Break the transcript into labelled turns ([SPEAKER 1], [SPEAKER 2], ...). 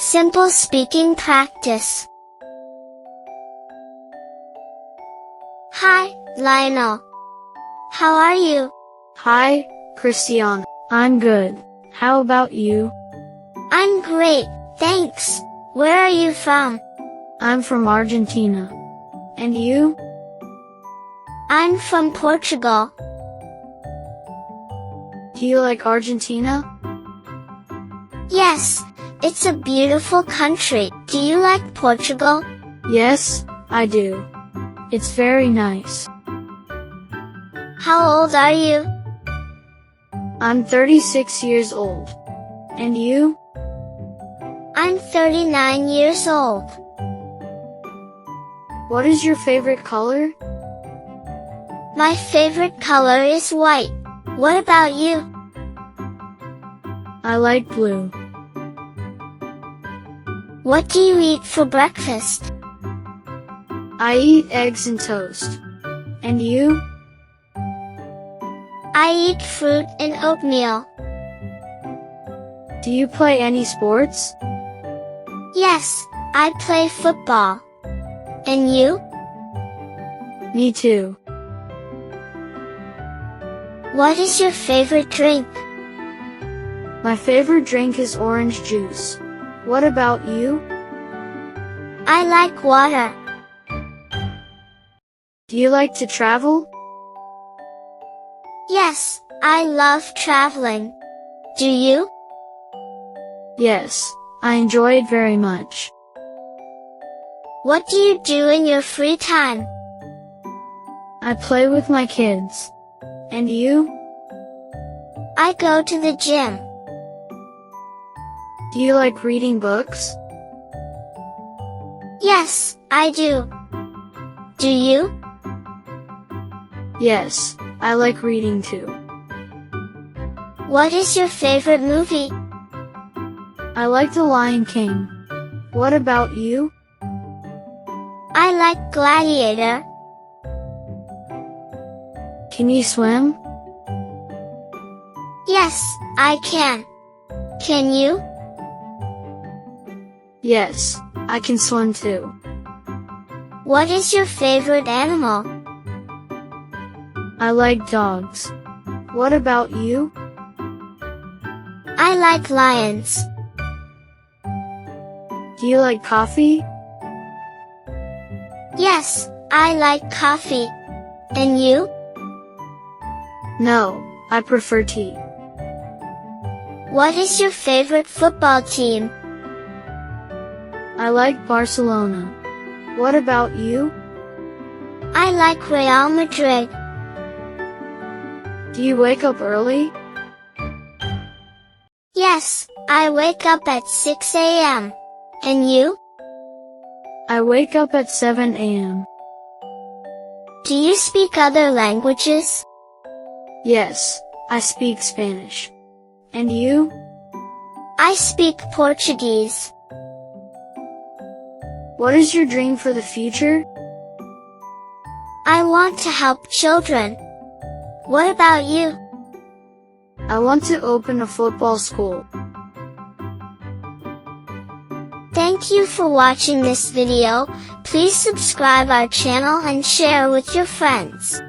[SPEAKER 1] Simple speaking practice. Hi, Lionel. How are you?
[SPEAKER 2] Hi, Cristiano. I'm good. How about you?
[SPEAKER 1] I'm great, thanks. Where are you from?
[SPEAKER 2] I'm from Argentina. And you?
[SPEAKER 1] I'm from Portugal.
[SPEAKER 2] Do you like Argentina?
[SPEAKER 1] Yes, it's a beautiful country. Do you like Portugal?
[SPEAKER 2] Yes, I do. It's very nice.
[SPEAKER 1] How old are you?
[SPEAKER 2] I'm 36 years old. And you?
[SPEAKER 1] I'm 39 years old.
[SPEAKER 2] What is your favorite color?
[SPEAKER 1] My favorite color is white. What about you?
[SPEAKER 2] I like blue.
[SPEAKER 1] What do you eat for breakfast?
[SPEAKER 2] I eat eggs and toast. And you?
[SPEAKER 1] I eat fruit and oatmeal.
[SPEAKER 2] Do you play any sports?
[SPEAKER 1] Yes, I play football. And you?
[SPEAKER 2] Me too.
[SPEAKER 1] What is your favorite drink?
[SPEAKER 2] My favorite drink is orange juice. What about you?
[SPEAKER 1] I like water.
[SPEAKER 2] Do you like to travel?
[SPEAKER 1] Yes, I love traveling. Do you?
[SPEAKER 2] Yes, I enjoy it very much.
[SPEAKER 1] What do you do in your free time?
[SPEAKER 2] I play with my kids. And you?
[SPEAKER 1] I go to the gym.
[SPEAKER 2] Do you like reading books?
[SPEAKER 1] Yes, I do. Do you?
[SPEAKER 2] Yes, I like reading too.
[SPEAKER 1] What is your favorite movie?
[SPEAKER 2] I like The Lion King. What about you?
[SPEAKER 1] I like Gladiator.
[SPEAKER 2] Can you swim?
[SPEAKER 1] Yes, I can. Can you?
[SPEAKER 2] Yes, I can swim too.
[SPEAKER 1] What is your favorite animal?
[SPEAKER 2] I like dogs. What about you?
[SPEAKER 1] I like lions.
[SPEAKER 2] Do you like coffee?
[SPEAKER 1] Yes, I like coffee. And you?
[SPEAKER 2] No, I prefer tea.
[SPEAKER 1] What is your favorite football team?
[SPEAKER 2] I like Barcelona. What about you?
[SPEAKER 1] I like Real Madrid.
[SPEAKER 2] Do you wake up early?
[SPEAKER 1] Yes, I wake up at 6 a.m. And you?
[SPEAKER 2] I wake up at 7 a.m.
[SPEAKER 1] Do you speak other languages?
[SPEAKER 2] Yes, I speak Spanish. And you?
[SPEAKER 1] I speak Portuguese.
[SPEAKER 2] What is your dream for the future?
[SPEAKER 1] I want to help children. What about you?
[SPEAKER 2] I want to open a football school.
[SPEAKER 1] Thank you for watching this video. Please subscribe our channel and share with your friends.